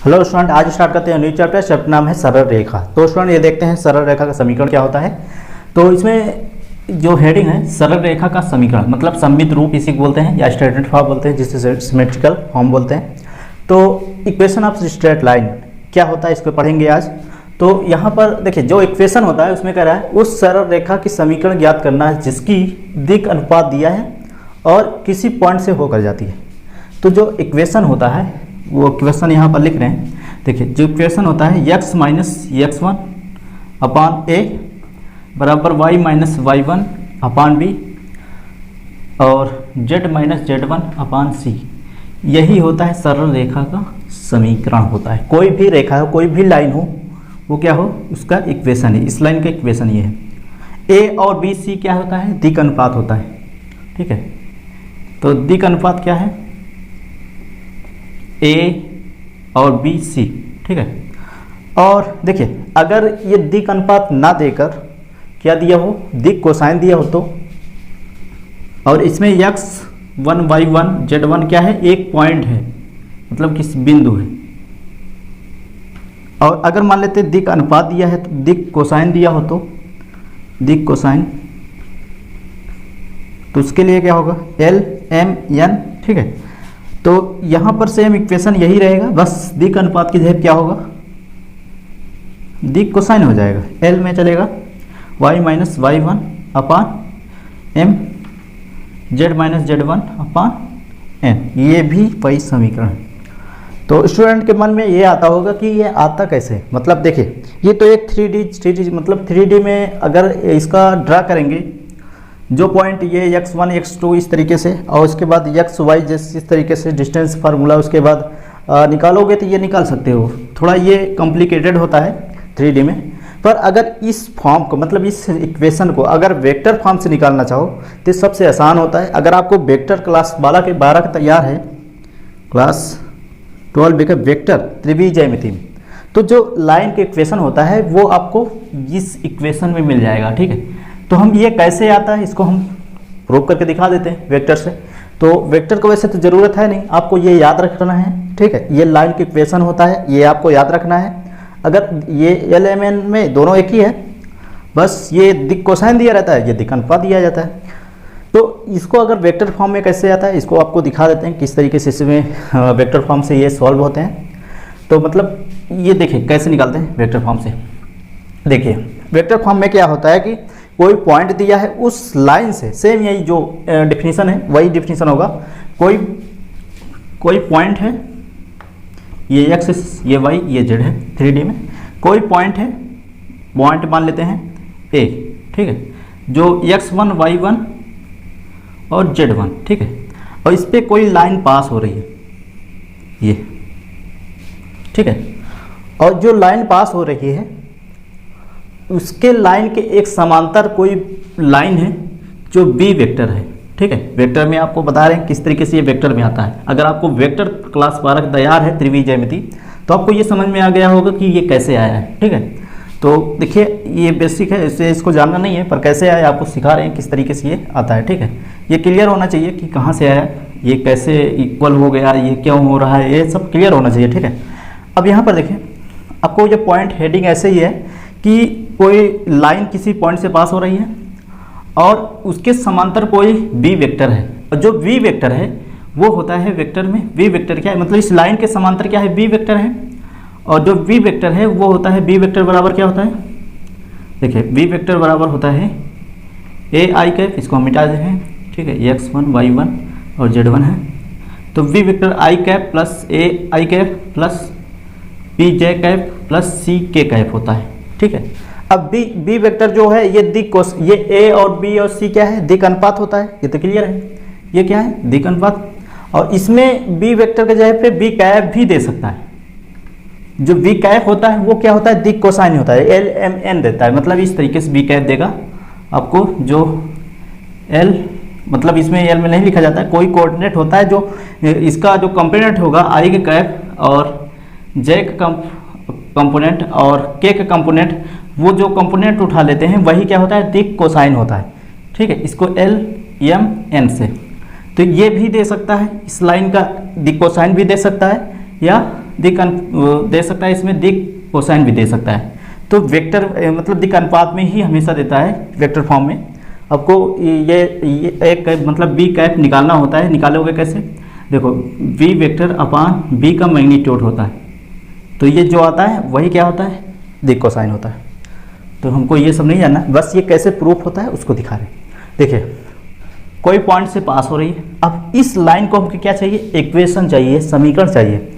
Hello student, आज start करते हैं न्यू चैप्टर। चैप्टर नाम है सरल रेखा। तो स्टूडेंट ये देखते हैं सरल रेखा का समीकरण क्या होता है। तो इसमें जो हेडिंग है सरल रेखा का समीकरण, मतलब सममित रूप इसी को बोलते हैं या स्ट्रेट फॉर्म बोलते हैं, जिसे सिमेट्रिकल फॉर्म बोलते हैं। तो इक्वेशन ऑफ स्ट्रेट लाइन क्या होता है इसको पढ़ेंगे आज। तो यहाँ पर देखिए जो इक्वेशन होता है उसमें कह रहा है उस सरल रेखा की समीकरण ज्ञात करना है जिसकी दिक् अनुपात दिया है और किसी पॉइंट से होकर जाती है। तो जो इक्वेशन होता है वो इक्वेशन यहाँ पर लिख रहे हैं। देखिए जो इक्वेशन होता है x माइनस x1 अपान ए बराबर y माइनस y1 अपान बी और z माइनस z1 अपान सी, यही होता है सरल रेखा का समीकरण होता है। कोई भी रेखा हो, कोई भी लाइन हो, वो क्या हो उसका इक्वेशन है। इस लाइन का इक्वेशन ये है। a और b c क्या होता है, दिक् अनुपात होता है। ठीक है, तो दिक् अनुपात क्या है, ए और बी सी। ठीक है, और देखिए अगर ये दिक् अनुपात ना देकर क्या दिया हो, दिक् कोसाइन दिया हो तो, और इसमें x1 y1 z1 क्या है, एक पॉइंट है, मतलब किसी बिंदु है। और अगर मान लेते दिक् अनुपात दिया है तो दिक् कोसाइन दिया हो तो दिक् कोसाइन, तो उसके लिए क्या होगा L M N। ठीक है, तो यहाँ पर सेम इक्वेशन यही रहेगा, बस दिक् अनुपात की जगह क्या होगा, दिक् कोसाइन हो जाएगा। L में चलेगा y माइनस y1 अपान m z माइनस z1 अपान n, ये भी वही समीकरण है। तो स्टूडेंट के मन में ये आता होगा कि ये आता कैसे, मतलब देखिए ये तो एक 3D मतलब 3D में अगर इसका ड्रा करेंगे, जो पॉइंट ये x1 x2 इस तरीके से, और उसके बाद x y जैसे इस तरीके से डिस्टेंस फार्मूला उसके बाद निकालोगे तो ये निकाल सकते हो। थोड़ा ये कॉम्प्लिकेटेड होता है 3D में, पर अगर इस फॉर्म को, मतलब इस इक्वेशन को अगर वेक्टर फॉर्म से निकालना चाहो तो सबसे आसान होता है। अगर आपको वेक्टर क्लास 12 का तैयार है, क्लास 12 का वेक्टर त्रिभुज ज्यामिति में, तो जो लाइन के इक्वेशन होता है वो आपको इस इक्वेशन में मिल जाएगा। ठीक है, तो हम ये कैसे आता है इसको हम प्रूव करके दिखा देते हैं वेक्टर से। तो वेक्टर को वैसे तो ज़रूरत है नहीं, आपको ये याद रखना है। ठीक है, ये लाइन की इक्वेशन होता है, ये आपको याद रखना है। अगर ये L M N में दोनों एक ही है, बस ये दिक् कोसाइन दिया रहता है, ये दिक् अनुपात दिया जाता है। तो इसको अगर वेक्टर फॉर्म में कैसे आता है इसको आपको दिखा देते हैं किस तरीके से इसमें वेक्टर फॉर्म से ये सॉल्व होते हैं। तो मतलब ये देखिए कैसे निकालते हैं वेक्टर फॉर्म से। देखिए वेक्टर फॉर्म में क्या होता है कि कोई पॉइंट दिया है, उस लाइन से सेम यही जो डिफिनीशन है वही डिफिनीशन होगा। कोई पॉइंट है, ये x ये y ये z है 3D में। कोई पॉइंट है, पॉइंट मान लेते हैं a। ठीक है, जो x1 y1 और z1। ठीक है, और इस पर कोई लाइन पास हो रही है ये। ठीक है, और जो लाइन पास हो रही है उसके लाइन के एक समांतर कोई लाइन है जो बी वेक्टर है। ठीक है, वेक्टर में आपको बता रहे हैं किस तरीके से ये वेक्टर में आता है। अगर आपको वेक्टर क्लास 12 तैयार है त्रिभुज ज्यामिति, तो आपको ये समझ में आ गया होगा कि ये कैसे आया है। ठीक है, तो देखिए ये बेसिक है, इससे इसको जानना नहीं है, पर कैसे आया आपको सिखा रहे हैं किस तरीके से ये आता है। ठीक है, ये क्लियर होना चाहिए कि कहाँ से आया, ये कैसे इक्वल हो गया, ये क्यों हो रहा है, ये सब क्लियर होना चाहिए। ठीक है, अब यहाँ पर देखिए आपको ये पॉइंट हेडिंग ऐसे ही है कि कोई लाइन किसी पॉइंट से पास हो रही है और उसके समांतर कोई बी वेक्टर है, और जो बी वेक्टर है वो होता है वेक्टर में बी वेक्टर क्या है, मतलब इस लाइन के समांतर क्या है, बी वेक्टर है। और जो बी वेक्टर है वो होता है बी वेक्टर बराबर क्या होता है, देखिए बी वेक्टर बराबर होता है ए आई कैप, इसको हम मिटा देते हैं। ठीक है, x1 y1 और z1 है, तो b vector i cap plus a i cap plus b j cap plus c k cap होता है। ठीक है, अब बी वेक्टर जो है ये ये ए और बी और सी क्या है, दिक् अनुपात होता है, ये तो क्लियर है। ये क्या है, दिक् अनुपात। और इसमें बी वेक्टर के जगह पे बी कैप भी दे सकता है। जो बी कैप होता है वो क्या होता है, दिक् कोसाइन होता है, L M N देता है, मतलब इस तरीके से बी कैप देगा आपको। जो L मतलब इसमें L में नहीं लिखा जाता है, कोई कोऑर्डिनेट होता है जो इसका जो कंपोनेंट होगा I के कैप और J का कंपोनेंट और K का कंपोनेंट, वो जो कंपोनेंट उठा लेते हैं वही क्या होता है, दिक् कोसाइन होता है। ठीक है, इसको L M N से, तो ये भी दे सकता है, इस लाइन का दिक् कोसाइन भी दे सकता है या दे सकता है, इसमें दिक कोसाइन भी दे सकता है। तो वेक्टर मतलब दिक अनुपात में ही हमेशा देता है वेक्टर फॉर्म में। आपको ये एक मतलब बी कैप निकालना होता है। निकालोगे कैसे? देखो वी वेक्टर अपान बी का मैग्नीट्यूड होता है, तो ये जो आता है वही क्या होता है? दिक कोसाइन होता है। तो हमको ये सब नहीं जानना, बस ये कैसे प्रूफ होता है उसको दिखा रहे हैं। देखिए कोई पॉइंट से पास हो रही है, अब इस लाइन को हमको क्या चाहिए? इक्वेशन चाहिए, समीकरण चाहिए।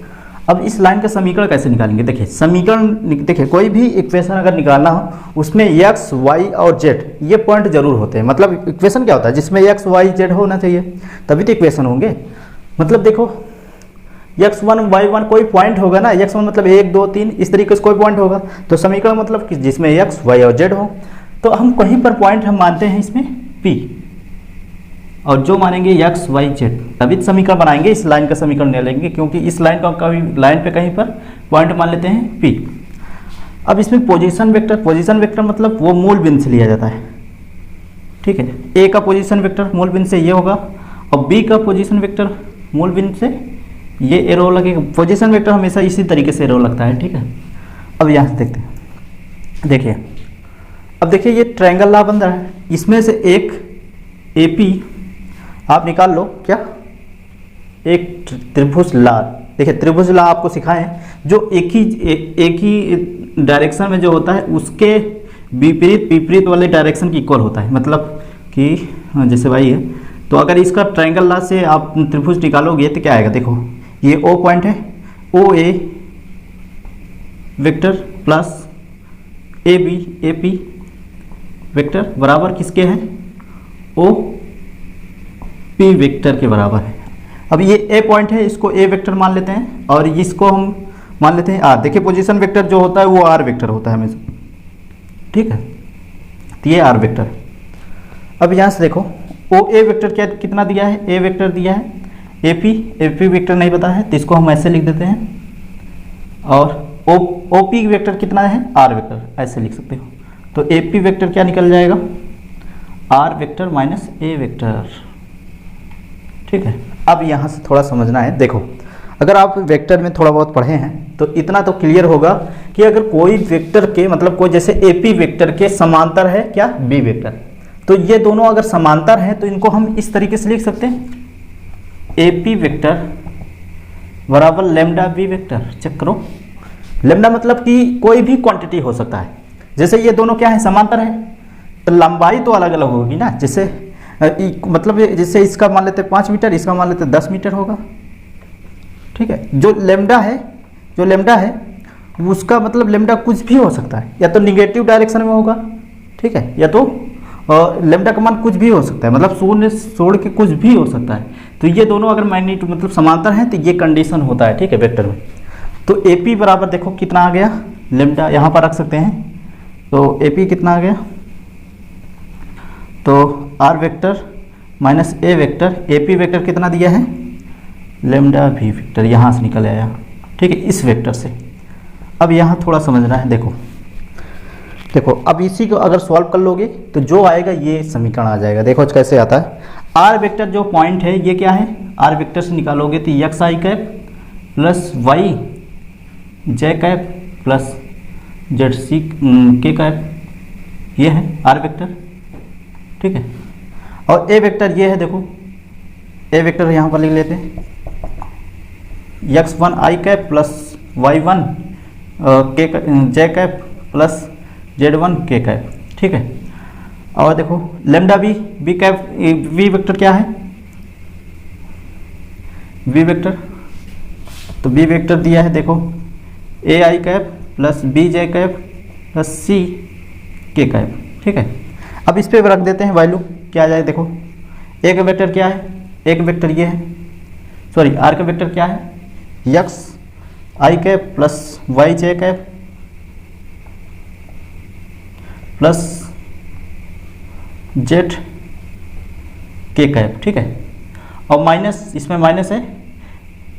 अब इस लाइन का समीकरण कैसे निकालेंगे? देखिए समीकरण, देखिए कोई भी इक्वेशन अगर निकालना हो उसमें x, y और z ये पॉइंट जरूर होते हैं। मतलब इक्वेशन क्या होता है? जिसमें x, y, z होना चाहिए, तभी तो इक्वेशन होंगे। मतलब देखो x1, y1 कोई पॉइंट होगा ना, x1 मतलब 1, 2, 3 इस तरीके से कोई पॉइंट होगा, तो समीकरण मतलब कि जिसमें x, y और z हो। तो हम कहीं पर पॉइंट हम मानते हैं इसमें P, और जो मानेंगे x, y, z, तभी समीकरण बनाएंगे। इस लाइन का समीकरण नहीं लेंगे, क्योंकि इस लाइन का कभी लाइन पे कहीं पर पॉइंट मान लेते हैं P। अब इसमें पोजीशन वेक्टर मतलब वो मूल बिंदु से लिया जाता है, ठीक है। A का पोजीशन वेक्टर मूल बिंदु से ये होगा, और B का पोजीशन वेक्टर मूल बिंदु से ये एरो लगेगा। पोजीशन वेक्टर हमेशा इसी तरीके से एरो लगता है, ठीक है। अब यहाँ से देखते हैं, देखिए अब देखिए ये ट्रायंगल ला बन रहा है, इसमें से एक AP आप निकाल लो, क्या? एक त्रिभुज ला। देखिए त्रिभुज ला आपको सिखाएं, जो एक ही डायरेक्शन में जो होता है उसके विपरीत वाले डायरेक्शन की इक्वल होता है। मतलब कि जैसे भाई है, तो अगर इसका ट्रायंगल ला से आप त्रिभुज निकालोगे तो क्या आएगा? देखो ये O पॉइंट है, OA vector plus AP vector बराबर किसके हैं? OP वेक्टर के बराबर है। अब ये A पॉइंट है, इसको A वेक्टर मान लेते हैं, और इसको हम मान लेते हैं R। देखिए पोजीशन वेक्टर जो होता है वो R वेक्टर होता है हमेशा, ठीक है। तो ये R वेक्टर। अब यहाँ से देखो OA वेक्टर क्या कितना दिया है? A वेक्टर दिया है। AP वेक्टर नहीं पता है, तो इसको हम ऐसे लिख देते हैं। और OP वेक्टर कितना है? R वेक्टर, ऐसे लिख सकते हो। तो AP वेक्टर क्या निकल जाएगा? R vector minus A vector, ठीक है। अब यहाँ से थोड़ा समझना है। देखो अगर आप वेक्टर में थोड़ा बहुत पढ़े हैं तो इतना तो क्लियर होगा कि अगर कोई वेक्टर के मतलब कोई जैसे AP वेक्टर के समांतर है क्या? B वेक्टर, तो ये दोनों अगर समांतर हैं तो इनको हम इस तरीके से लिख सकते हैं, AP वेक्टर बराबर लैम्डा B वेक्टर। चेक करो, लैम्डा मतलब कि कोई भी क्वांटिटी हो सकता है। जैसे ये दोनों क्या है? समांतर है, तो लंबाई तो अलग अलग होगी ना। जैसे मतलब जैसे इसका मान लेते 5 मीटर, इसका मान लेते 10 मीटर होगा, ठीक है। जो लैम्डा है उसका मतलब लैम्डा कुछ भी हो सकता है, या तो निगेटिव डायरेक्शन में होगा, ठीक है, या तो लैम्डा का मान कुछ भी हो सकता है, मतलब शून्य छोड़ के कुछ भी हो सकता है। तो ये दोनों अगर मैग्नीट्यूड मतलब समांतर हैं तो ये कंडीशन होता है, ठीक है, वेक्टर में। तो AP बराबर देखो कितना आ गया? लैम्डा यहाँ पर रख सकते हैं, तो AP कितना आ गया? तो R vector minus A vector, AP vector कितना दिया है? लैम्डा V वेक्टर, यहाँ से निकल आया, ठीक है, इस वेक्टर से। अब यहाँ थोड़ा समझना है। देखो अब इसी को अगर सॉल्व कर लोगे तो जो आएगा ये समीकरण आ जाएगा। देखो कैसे आता है। R वेक्टर जो पॉइंट है ये क्या है? R वेक्टर से निकालोगे तो xi cap plus y j cap plus zc k cap, ये है R वेक्टर, ठीक है। और A वेक्टर ये है, देखो A वेक्टर यहाँ पर लिख लेते हैं, x1 i cap plus y1 j cap plus z1 k cap, ठीक है। और देखो lambda b cap, v vector क्या है? v वेक्टर, तो b वेक्टर दिया है, देखो ai cap plus bj cap plus c k cap, ठीक है। अब इस पे रख देते हैं वैल्यू, क्या आ जाए? देखो एक वेक्टर क्या है? एक वेक्टर ये है, सॉरी r का वेक्टर क्या है? x i cap plus y j cap plus z k cap, ठीक है। और माइनस, इसमें माइनस है,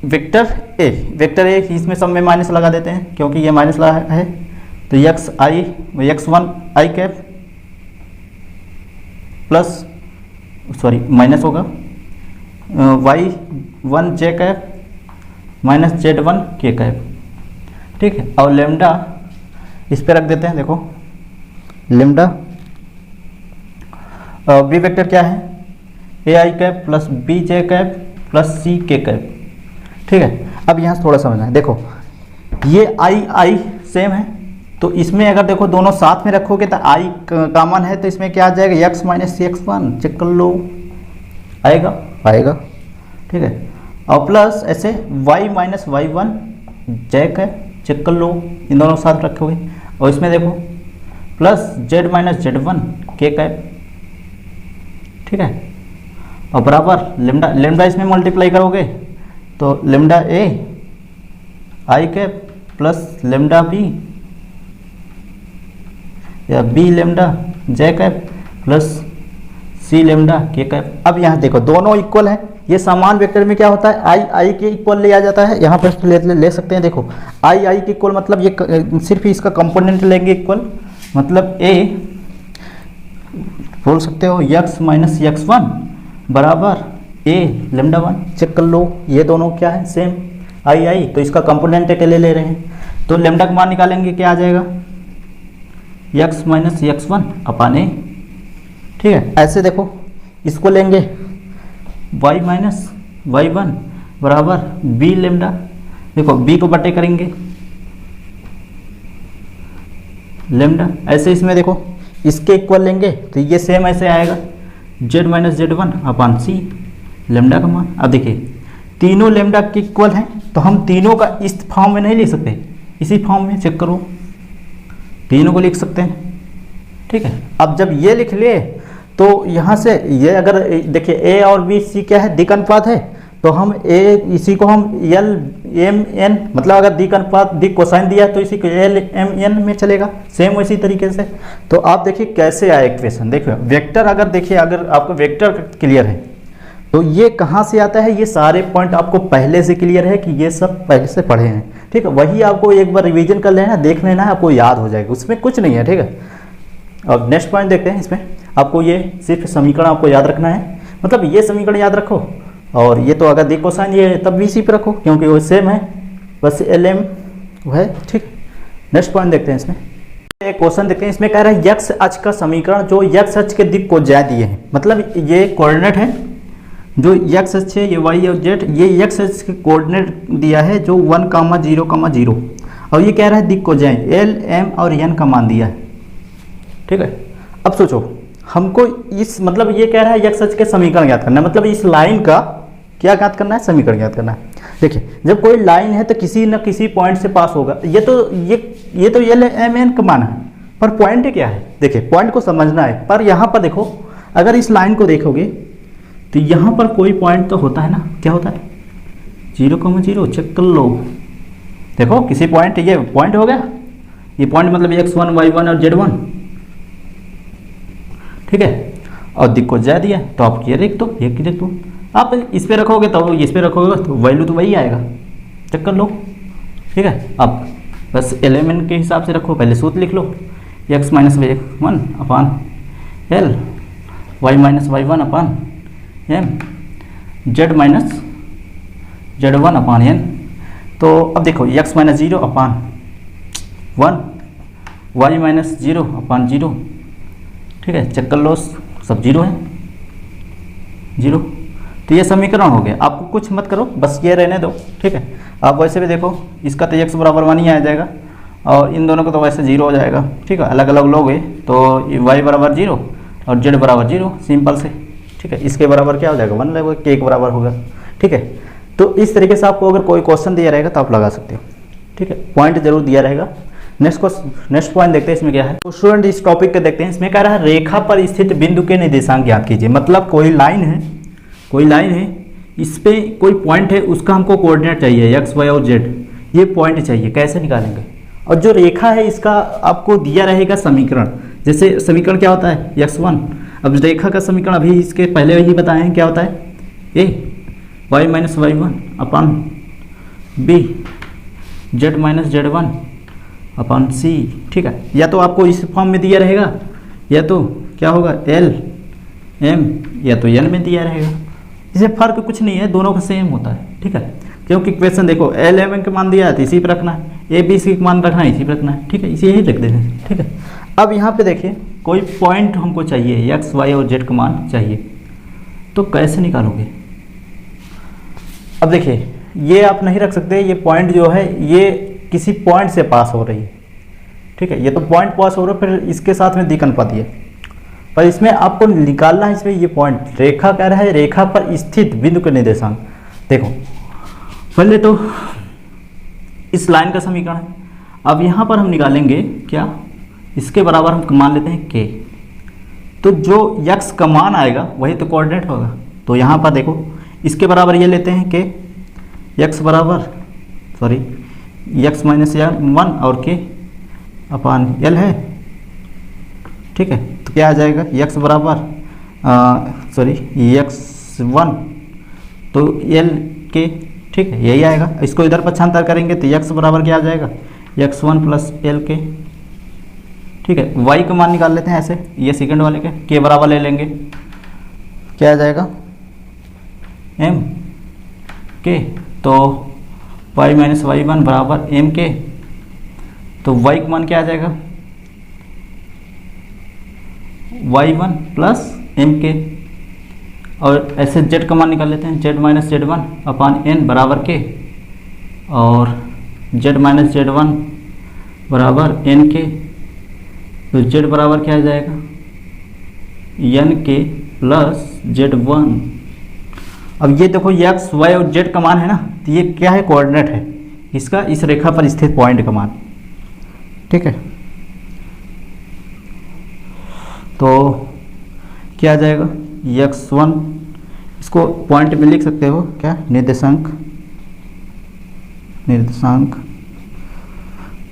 वेक्टर a इसमें सब में माइनस लगा देते हैं क्योंकि ये माइनस लगा है। तो x1 i cap plus, sorry minus होगा, y1 j cap minus z1 k cap, ठीक है। और लेमडा इस पे रख देते हैं, देखो लेमडा बी वेक्टर क्या है, a i cap plus b j cap plus c k cap, ठीक है। अब यहाँ से थोड़ा समझना है, देखो ये आई आई सेम है, तो इसमें अगर देखो दोनों साथ में रखोगे तो आई कॉमन है, तो इसमें क्या आ जाएगा, x minus c x one, check कर लो, आएगा आएगा, ठीक है। और प्लस ऐसे वाई माइनस वाई वन जैक है, चेक कर लो, इन दोनों साथ रखोगे। और इसमें देखो plus z minus z one के कैप, ठीक है। और बराबर लेमडा, लेमडा इसमें मल्टीप्लाई करोगे तो lambda A i cap plus lambda B या बी लेमडा जे कैप प्लस सी लेमडा के कैप। अब यहाँ देखो दोनों इक्वल है, ये समान वेक्टर में क्या होता है, आई आई के इक्वल ले आ जाता है, यहाँ पर ले सकते हैं। देखो आई आई के इक्वल मतलब ये सिर्फ इसका कंपोनेंट लेंगे इक्वल, मतलब ए बोल सकते हो एक्स माइनस एक्स वन बराबर ए लेमडा वन, चेक कर लो, ये दोनों क्या है सेम आई आई, तो इसका कंपोनेंट अकेले ले रहे हैं, तो लेमडा का मान निकालेंगे, क्या आ जाएगा x minus x one upon a, ठीक है। ऐसे देखो इसको लेंगे y माइनस वाई वन बराबर बी लेमडा, देखो b को बटे करेंगे लेमडा, ऐसे इसमें देखो इसके इक्वल लेंगे तो ये सेम ऐसे आएगा z minus z one upon c lambda का मान। अब देखिए तीनों लेमडा के इक्वल हैं, तो हम तीनों का इस फॉर्म में नहीं लिख सकते, इसी फॉर्म में चेक करो, तीनों को लिख सकते हैं, ठीक है। अब जब ये लिख लिए तो यहाँ से ये अगर देखिए ए और बी सी क्या है, दिक अनुपात है, तो हम ए इसी को हम एल एम एन, मतलब अगर दिक अनुपात दिक कोसाइन दिया है तो इसी को एल एम एन में चलेगा, सेम इसी तरीके से। तो आप देखिए कैसे आया इक्वेशन, देखिए वेक्टर अगर देखिए अगर आपको वेक्टर क्लियर है तो ये कहाँ से आता है, ये सारे पॉइंट आपको पहले से क्लियर है कि ये सब पहले से पढ़े हैं, ठीक है। वही आपको एक बार रिवीजन कर लेना, देख लेना है, आपको याद हो जाएगा, उसमें कुछ नहीं है, ठीक है। अब नेक्स्ट पॉइंट देखते हैं, इसमें आपको ये सिर्फ समीकरण आपको याद रखना है, मतलब ये समीकरण याद रखो, और ये तो अगर दिक कोसाइन ये तब भी इसी पे रखो क्योंकि वो सेम है, बस एल एम है, ठीक। नेक्स्ट पॉइंट देखते हैं, इसमें एक क्वेश्चन देखते हैं, इसमें कह रहा है यक्स अक्ष का समीकरण जो यक्स अक्ष के दिक को ज्या दिए हैं, मतलब ये कोऑर्डिनेट है जो यक्स अक्ष है, ये वाई और जेड, ये यक्स अक्ष के कोऑर्डिनेट दिया है जो 1,0,0, और ये कह रहा है दिक को ज्या, एल एम और एन का मान दिया है, ठीक है। अब सोचो हमको इस मतलब ये कह रहा है यक्स अक्ष के समीकरण ज्ञात करना है, मतलब इस लाइन का क्या ज्ञात करना है, समीकरण ज्ञात करना है। देखिए जब कोई लाइन है तो किसी न किसी पॉइंट से पास होगा, ये तो एल एम एन का मान है, पर पॉइंट क्या है, देखिए पॉइंट को समझना है। पर यहाँ पर देखो अगर इस लाइन को देखोगे तो यहाँ पर कोई पॉइंट तो होता है ना, क्या होता है 0,0, चेक कर लो, देखो किसी पॉइंट, ये पॉइंट हो गया, ये पॉइंट मतलब x1 y1 और z1, ठीक है। और दिक को ज्या दिया तो आप ये लिख दो, ये लिख दो, आप इस पे रखोगे तो इस पे रखोगे तो वैल्यू तो वही आएगा, चेक कर लो, ठीक है। अब बस एलिमेंट के हिसाब से रखो, पहले सूत्र लिख लो, x minus y one upon l, y minus y one upon m, z minus z one upon n. तो अब देखो x minus zero upon one, y minus zero upon zero, ठीक है, चेक कर लो, सब जीरो है, जीरो। तो ये समीकरण हो गया, आपको कुछ मत करो, बस ये रहने दो, ठीक है। आप वैसे भी देखो इसका तो x बराबर 1 ही आ जाएगा, और इन दोनों को तो वैसे 0 हो जाएगा, ठीक है। अलग अलग लोगे तो y बराबर 0 और z बराबर 0, सिंपल से, ठीक है। इसके बराबर क्या हो जाएगा 1 लगेगा, के बराबर होगा, ठीक है। तो इस तरीके से आपको अगर कोई क्वेश्चन दिया रहेगा तो आप लगा सकते हो, ठीक है, पॉइंट जरूर दिया रहेगा। नेक्स्ट पॉइंट देखते हैं, इसमें क्या है। तो स्टूडेंट इस टॉपिक के देखते हैं, इसमें कह रहा है रेखा पर स्थित बिंदु के निर्देशांक ज्ञात कीजिए। मतलब कोई लाइन है, इस पे कोई पॉइंट है, उसका हमको कोऑर्डिनेट चाहिए x y और z, ये पॉइंट चाहिए, कैसे निकालेंगे। और जो रेखा है इसका आपको दिया रहेगा समीकरण, जैसे समीकरण क्या होता है x1, अब रेखा का समीकरण अभी इसके पहले ही बताए हैं, क्या होता है a y minus y one upon b z minus z one upon c, ठीक है। या तो आपको इस फॉर्म में दिया रहेगा, या तो क्या होगा एल एम, या तो एन में दिया रहेगा, इससे फर्क कुछ नहीं है, दोनों का सेम होता है, ठीक है। क्योंकि इक्वेशन देखो एल एम के मान दिया है तो इसी पर रखना है, ए बी सी का मान रखना है, इसी पर रखना है, ठीक है, इसे यही लिख देते हैं, ठीक है। अब यहाँ पे देखिए कोई पॉइंट हमको चाहिए, एक्स वाई और जेड का मान चाहिए, तो कैसे निकालोगे? अब देखिए ये आप नहीं रख सकते, ये पॉइंट जो है ये किसी पॉइंट से पास हो रही है, ठीक है, ये तो पॉइंट पास हो रहा है, फिर इसके साथ में द्विकन पद है, पर इसमें आपको निकालना है, इसमें ये पॉइंट रेखा कह रहा है, रेखा पर स्थित बिंदु के निर्देशांक। देखो पहले तो इस लाइन का समीकरण है, अब यहाँ पर हम निकालेंगे क्या, इसके बराबर हम मान लेते हैं के, तो जो x का मान आएगा वही तो कोऑर्डिनेट होगा, तो यहाँ पर देखो इसके बराबर ये लेते हैं के, x बराबर x माइनस 1 और के अपान l है, ठीक है, तो क्या आ जाएगा x बराबर x1 तो l के, ठीक है, यही आएगा। इसको इधर पक्षांतर करेंगे तो x बराबर क्या आ जाएगा, x1 प्लस l के, ठीक है। y का मान निकाल लेते हैं ऐसे, ये सेकंड वाले के बराबर ले लेंगे, क्या आ जाएगा m के, तो y माइनस y1 बराबर m के, तो y का मान क्या आ जाएगा y1 प्लस m के, और ऐसे z का मान निकाल लेते हैं, z माइनस z1 अपान n बराबर के, और z माइनस z1 बराबर n के, तो z बराबर क्या आ जाएगा n के प्लस z1। अब ये देखो x y और z का मान है ना, तो ये क्या है, कोऑर्डिनेट है इसका, इस रेखा पर स्थित पॉइंट का मान, ठीक है। तो क्या आ जाएगा x1, इसको पॉइंट में लिख सकते हो क्या, निर्देशांक,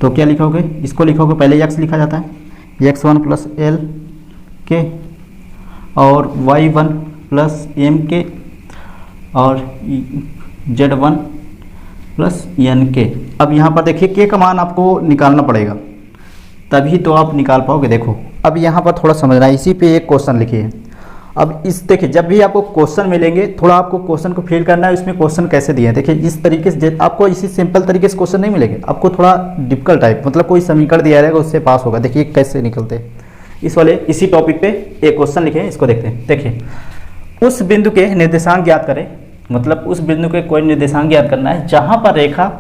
तो क्या लिखोगे, इसको लिखोगे, पहले x लिखा जाता है, x1 प्लस l के, और y1 प्लस m के, और z1 प्लस n के। अब यहाँ पर देखिए k का मान आपको निकालना पड़ेगा, तभी तो आप निकाल पाओगे। देखो अब यहाँ पर थोड़ा समझना है, इसी पे एक क्वेश्चन लिखिए। अब इस देखिए जब भी आपको क्वेश्चन मिलेंगे, थोड़ा आपको क्वेश्चन को फिल करना है, इसमें क्वेश्चन कैसे दिए हैं। देखिए इस तरीके से आपको इसी सिंपल तरीके से क्वेश्चन नहीं मिलेंगे, आपको थोड़ा डिफिकल्ट टाइप, मतलब कोई समीकरण दिया रहेगा उससे पास होगा। देखिए कैसे निकलते हैं इस वाले, इसी टॉपिक पे एक क्वेश्चन लिखे हैं, इसको देखते हैं। देखिए उस बिंदु के निर्देशांक ज्ञात करें, मतलब उस बिंदु के कोई निर्देशांक ज्ञात करना है जहाँ पर रेखा,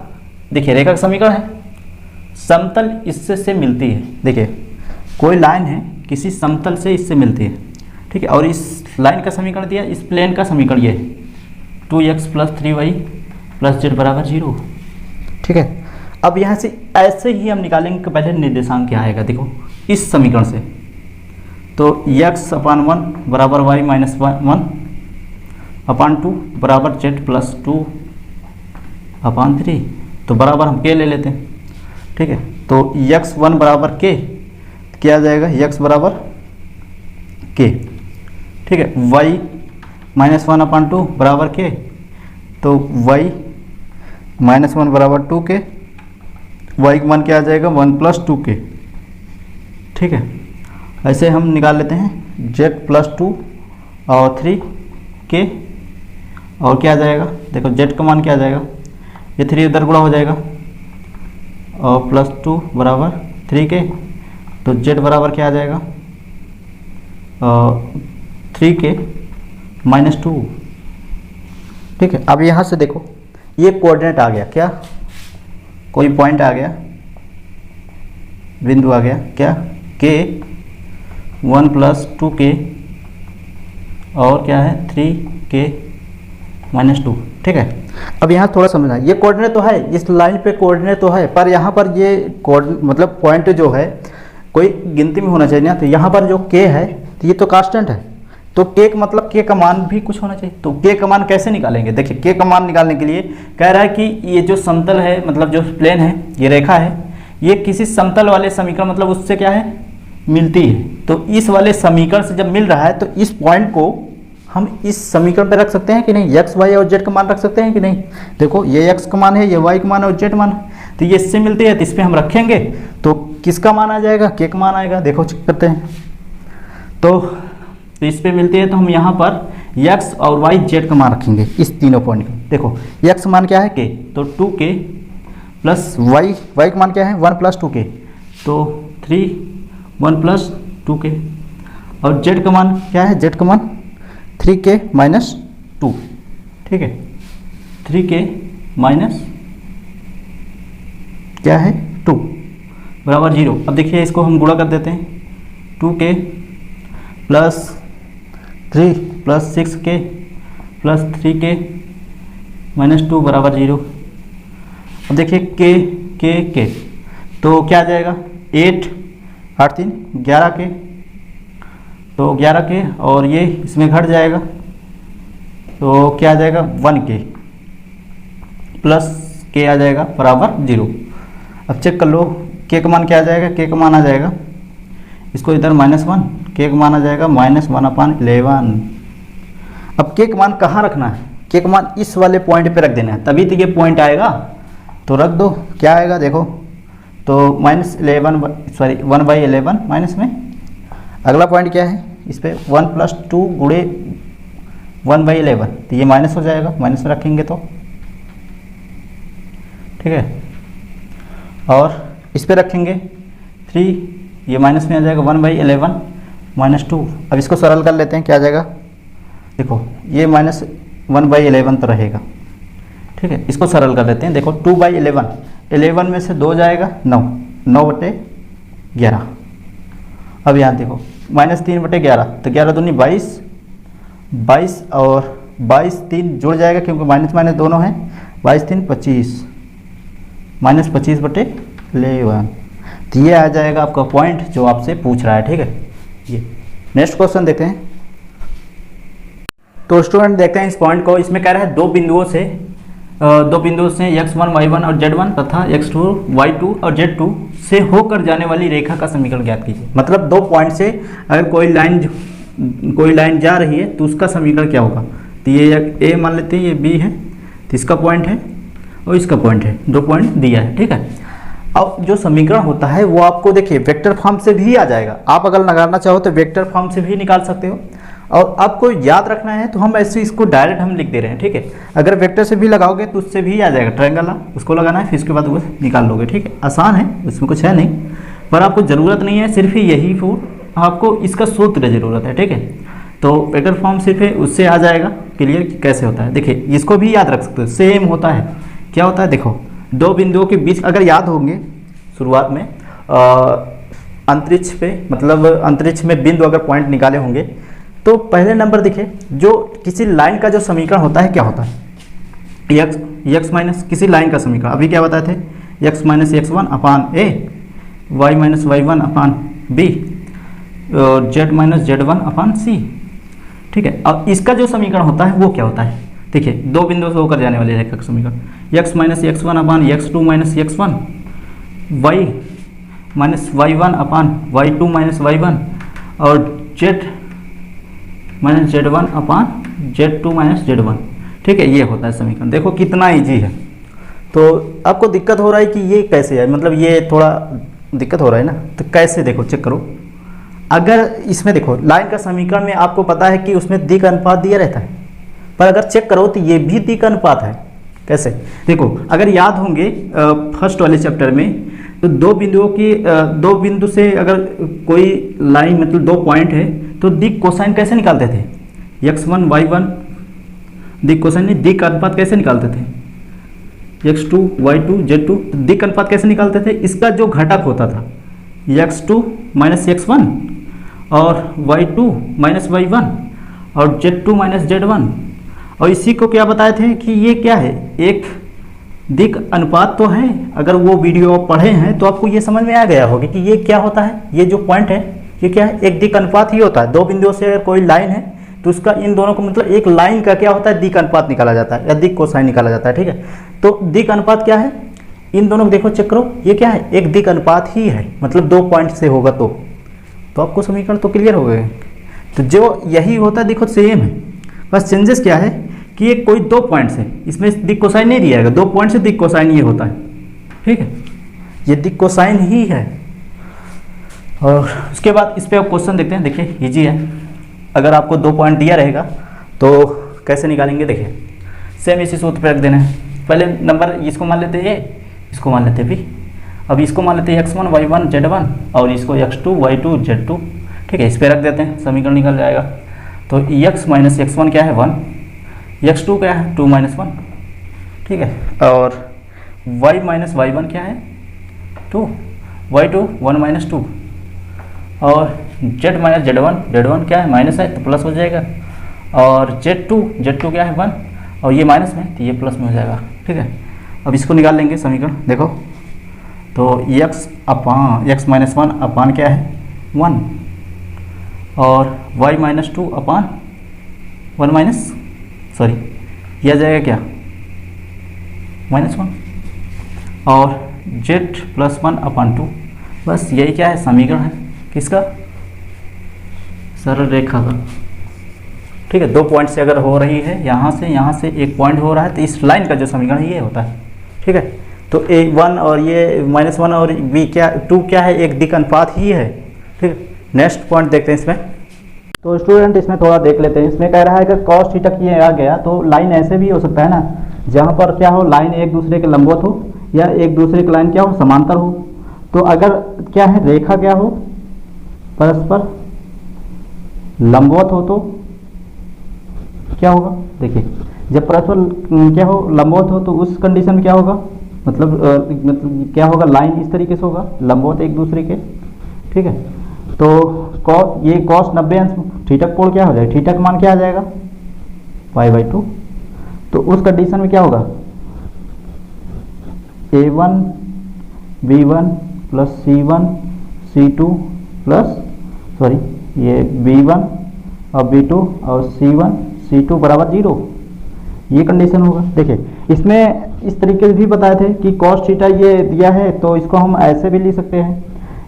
देखिए रेखा का समीकरण है, समतल इससे से मिलती है। देखिए कोई लाइन है किसी समतल से इससे मिलती है, ठीक है, और इस लाइन का समीकरण दिया, इस प्लेन का समीकरण ये है 2x plus 3y plus z बराबर 0, ठीक है। अब यहाँ से ऐसे ही हम निकालेंगे कि पहले निर्देशांक क्या आएगा, देखो इस समीकरण से, तो x अपान 1 बराबर y माइनस 1 अपान 2 बराबर z प्लस 2 अपान 3, तो बराबर हम k ले लेते हैं, ठीक है। तो x1 बराबर k, क्या आ जाएगा x बराबर k, ठीक है, y माइनस 1 अपान 2 बराबर k, तो y माइनस 1 बराबर 2k, y का मान क्या आ जाएगा 1 प्लस 2k, ठीक है। ऐसे हम निकाल लेते हैं z प्लस 2 और 3k, और क्या आ जाएगा, देखो z का मान क्या आ जाएगा, ये 3 इधर गुणा हो जाएगा, और प्लस 2 बराबर 3k, तो z बराबर क्या आ जाएगा 3k माइनस 2, ठीक है। अब यहाँ से देखो ये कोऑर्डिनेट आ गया, क्या कोई पॉइंट आ गया, बिंदु आ गया, क्या k 1 प्लस 2k और क्या है 3k माइनस 2, ठीक है। अब यहाँ थोड़ा समझना, ये कोऑर्डिनेट तो है, इस लाइन पे कोऑर्डिनेट तो है, पर यहाँ पर ये मतलब पॉइंट जो है कोई गिनती में होना चाहिए ना, तो यहाँ पर जो k है तो ये तो कांस्टेंट है, तो k का मतलब k का मान भी कुछ होना चाहिए। तो k का मान कैसे निकालेंगे, देखिए k का मान निकालने के लिए कह रहा है कि ये जो समतल है, मतलब जो प्लेन है, ये रेखा है, ये किसी समतल वाले समीकरण मतलब उससे क्या है मिलती है। तो इस वाले समीकरण से जब मिल रहा है तो इस पॉइंट को हम इस समीकरण पे रख सकते हैं कि नहीं, x y और z का मान रख सकते हैं कि नहीं। देखो ये x का मान है, ये y का मान है और z मान है, तो ये इससे मिलती है, तो इस पर हम रखेंगे तो किसका मान आ जाएगा, k का मान आएगा। देखो चेक करते हैं, तो इस पे मिलती है, तो हम यहाँ पर x और y z का मान रखेंगे इस तीनों पॉइंट का। देखो x मान क्या है k, तो 2k प्लस वाई, वाई का मान क्या है 1 + 2k, तो 3 1 + 2k, और जेड का मान क्या है, जेड का मान 3k - 2, ठीक है, 3k माइनस क्या है 2 बराबर 0। अब देखिए इसको हम गुणा कर देते हैं, 2k + 3 + 6k + 3k - 2 बराबर 0। अब देखिए k तो क्या आ जाएगा 8 8 3 11k, तो 11k, और ये इसमें घट जाएगा तो क्या आ जाएगा 1k प्लस k आ जाएगा बराबर 0। अब चेक कर लो k का मान क्या आ जाएगा, k का मान आ जाएगा, इसको इधर -1, k का मान आ जाएगा -1/11। अब k का मान कहाँ रखना है, k का मान इस वाले पॉइंट पे रख देना है, तभी तो ये पॉइंट आएगा, तो रख दो। क्या आएगा देखो, तो -1/11 माइनस में अगला पॉइंट क्या है, इस पर 1 + 2 गुणे 1/11, तो ये माइनस हो जाएगा, माइनस में रखेंगे तो ठीक है, और इस पे रखेंगे 3, ये माइनस में आ जाएगा 1/11 - 2। अब इसको सरल कर लेते हैं, क्या आ जाएगा देखो, ये -1/11 तो रहेगा, ठीक है, इसको सरल कर लेते हैं। देखो 2/11, 11 में से 2 जाएगा 9, 9/11। अब यहाँ देखो -3/11, तो 11 दूनी 22, 22 और 22 3 जुड़ जाएगा क्योंकि माइनस माइनस दोनों हैं, 22 3 25, -25/11। तो ये आ जाएगा आपका पॉइंट जो आपसे पूछ रहा है, ठीक है। ये नेक्स्ट क्वेश्चन देखते हैं। तो स्टूडेंट देखते हैं इस पॉइंट को, इसमें कह रहा है दो बिंदुओं से x1 y1 और z1 तथा x2 y2 और z2 से होकर जाने वाली रेखा का समीकरण ज्ञात कीजिए। मतलब दो पॉइंट से अगर कोई लाइन जा रही है तो उसका समीकरण क्या होगा। तो ये ए मान लेते हैं, ये बी है, तो इसका पॉइंट है और इसका पॉइंट है, दो पॉइंट दिया है, ठीक है। अब जो समीकरण होता है वो आपको देखिए वेक्टर फॉर्म से भी आ जाएगा, आप अगर निकालना चाहो तो वेक्टर फॉर्म से भी निकाल सकते हो, और आपको याद रखना है तो हम ऐसे इसको डायरेक्ट हम लिख दे रहे हैं, ठीक है। अगर वेक्टर से भी लगाओगे तो उससे भी आ जाएगा, ट्रायंगल उसको लगाना है, फिर उसके बाद वो निकाल लोगे, ठीक है। आसान है, उसमें कुछ है नहीं, पर आपको ज़रूरत नहीं है, सिर्फ यही आपको इसका सूत्र ज़रूरत है, ठीक है। तो वेक्टर फॉर्म सिर्फ है, उससे आ जाएगा क्लियर कि कैसे होता है। देखिए इसको भी याद रख सकते हो, सेम होता है। क्या होता है देखो, दो बिंदुओं के बीच अगर याद होंगे शुरुआत में अंतरिक्ष पे, मतलब अंतरिक्ष में बिंदु अगर पॉइंट निकाले होंगे तो पहले नंबर देखिए जो किसी लाइन का जो समीकरण होता है क्या होता है, x माइनस किसी लाइन का समीकरण, अभी क्या बताए थे, x minus x1 upon a, y minus y1 upon b और z माइनस z1 अपान c, ठीक है। अब इसका जो समीकरण होता है वो क्या होता है, देखिए दो बिंदुओं से होकर जाने वाली रेखा का समीकरण, x माइनस x1 अपान x2 minus x1, y minus y1 अपान y2 माइनस y1 और z माइनस z1 अपान z2 माइनस z1, ठीक है। ये होता है समीकरण। देखो कितना इजी है। तो आपको दिक्कत हो रहा है कि ये कैसे है, मतलब ये थोड़ा दिक्कत हो रहा है ना, तो कैसे देखो चेक करो। अगर इसमें देखो लाइन का समीकरण में आपको पता है कि उसमें दिक् अनुपात दिया रहता है, पर अगर चेक करो तो ये भी दिक् अनुपात है। कैसे देखो, अगर याद होंगे फर्स्ट वाले चैप्टर में, तो दो बिंदु से अगर कोई लाइन मतलब दो पॉइंट है तो दिक् कोसाइन कैसे निकालते थे, x1 y1 दिक् कोसाइन नहीं, दिक् अनुपात कैसे निकालते थे, x2 y2 z2, तो दिक् अनुपात कैसे निकालते थे, इसका जो घटक होता था x2 माइनस x1 और y2 माइनस y1 और z2 माइनस z1, और इसी को क्या बताए थे कि ये क्या है, एक दिक् अनुपात तो है। अगर वो वीडियो आप पढ़े हैं तो आपको ये समझ में आ गया होगा कि ये क्या होता है, ये जो पॉइंट है ये क्या है, एक दिक् अनुपात ही होता है। दो बिंदुओं से अगर कोई लाइन है तो उसका इन दोनों को मतलब एक लाइन का क्या होता है, दिक् अनुपात निकाला जाता है या दिक् कोसाइन निकाला जाता है, ठीक है। तो दिक् अनुपात क्या है, इन दोनों को देखो चेक करो, ये क्या है, एक दिक् अनुपात ही है, मतलब दो पॉइंट से होगा तो आपको समीकरण तो क्लियर हो गए। तो जो यही होता है देखो सेम है, बस चेंजेस क्या है कि ये कोई दो पॉइंट से, इसमें दिक् कोसाइन नहीं दिया जाएगा, दो पॉइंट से दिक् कोसाइन ये होता है, ठीक है, ये दिक् कोसाइन ही है। और उसके बाद इस पर आप क्वेश्चन देखते हैं। देखिए इजी है, अगर आपको दो पॉइंट दिया रहेगा तो कैसे निकालेंगे, देखिए सेम इसी सूत्र पर रख देना है। पहले नंबर इसको मान लेते हैं a, इसको मान लेते हैं भी। अब इसको मान लेते हैं x1 y1 z1 और इसको x2 y2 z2, ठीक है। इस पर रख देते हैं, समीकरण निकल जाएगा। तो x माइनस x1 क्या है 1, x2 क्या है 2 माइनस 1, ठीक है। और y माइनस y1 क्या है 2, y2 1 माइनस 2, और z माइनस z1 क्या है माइनस है तो प्लस हो जाएगा, और z2 क्या है 1 और ये माइनस में तो ये प्लस में हो जाएगा, ठीक है। अब इसको निकाल लेंगे समीकरण, देखो तो x माइनस 1 अपान क्या है 1 और y माइनस 2 अपान 1 माइनस सॉरी यह आ जाएगा क्या -1 और z प्लस 1 अपान 2। बस यही क्या है समीकरण है किसका, सरल रेखा का, ठीक है। 2 पॉइंट से अगर हो रही है यहाँ से एक पॉइंट हो रहा है तो इस लाइन का जो समीकरण है ये होता है, ठीक है। तो a1 और ये -1 और b क्या 2 क्या है एक दिक् अनुपात ही है, ठीक है। नेक्स्ट पॉइंट देखते हैं इसमें। तो स्टूडेंट इसमें थोड़ा देख लेते हैं। इसमें कह रहा है कि cos थीटा ये आ गया तो लाइन ऐसे भी हो सकता है ना, जहाँ पर क्या हो लाइन एक दूसरे के लंबवत हो या एक दूसरे की लाइन क्या हो समांतर हो। तो अगर क्या है रेखा क्या हो परस्पर लंबवत हो तो क्या होगा, देखिए जब परस्पर क्या हो लंबवत हो तो उस कंडीशन में क्या होगा, मतलब क्या होगा लाइन इस तरीके से होगा लंबवत एक दूसरे के, ठीक है। तो ये cos 90 अंश थीटा कोण क्या हो जाएगा, थीटा का मान क्या आ जाएगा π/2। तो उस कंडीशन में क्या होगा a1 b1 plus c1 c2 plus sorry ये b1 और b2 और c1 c2 बराबर 0, ये कंडीशन होगा। देखिए इसमें इस तरीके से भी बताए थे कि cos थीटा ये दिया है तो इसको हम ऐसे भी लिख सकते हैं।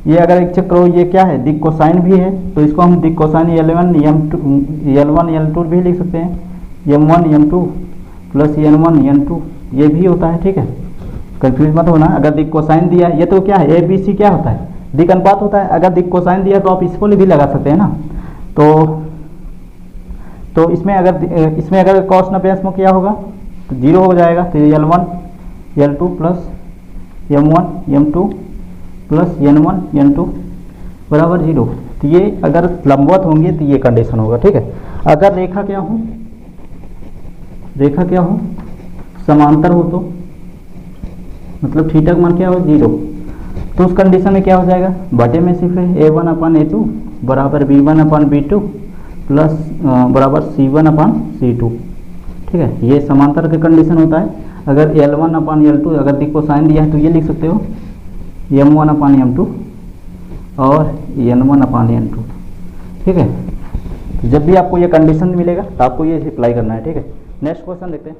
ये अगर एक चेक करो ये क्या है दिक् कोसाइन भी है तो इसको हम दिक् कोसाइन L1 L2 भी लिख सकते हैं, m1 m2 plus n1 n2 ये भी होता है, ठीक है। कंफ्यूज मत होना, अगर दिक् कोसाइन दिया ये तो क्या है ए बी सी क्या होता है दिक् अनुपात होता है। अगर दिक् कोसाइन दिया तो आप इसको भी लगा सकते हैं ना। तो इसमें अगर cos 90 अंश में क्या होगा तो 0 हो जाएगा। तो L1 L2 plus m1 m2 plus n1 n2 बराबर 0। तो ये अगर लंबवत होंगे तो ये कंडीशन होगा, ठीक है। अगर रेखा क्या हो समांतर हो तो मतलब थीटा का मान क्या हो 0, तो उस कंडीशन में क्या हो जाएगा बटे में सिर्फ a1 अपान a2 बराबर b1 अपान b2 प्लस बराबर c1 अपान c2, ठीक है। ये समांतर का कंडीशन होता है। अगर L1 अपान L2 अगर दिक् कोसाइन दिया है तो ये लिख सकते हो m1 अपान m2 और n1 अपान n2, ठीक है। जब भी आपको ये कंडीशन मिलेगा तो आपको ये अप्लाई करना है, ठीक है। नेक्स्ट क्वेश्चन देखते हैं।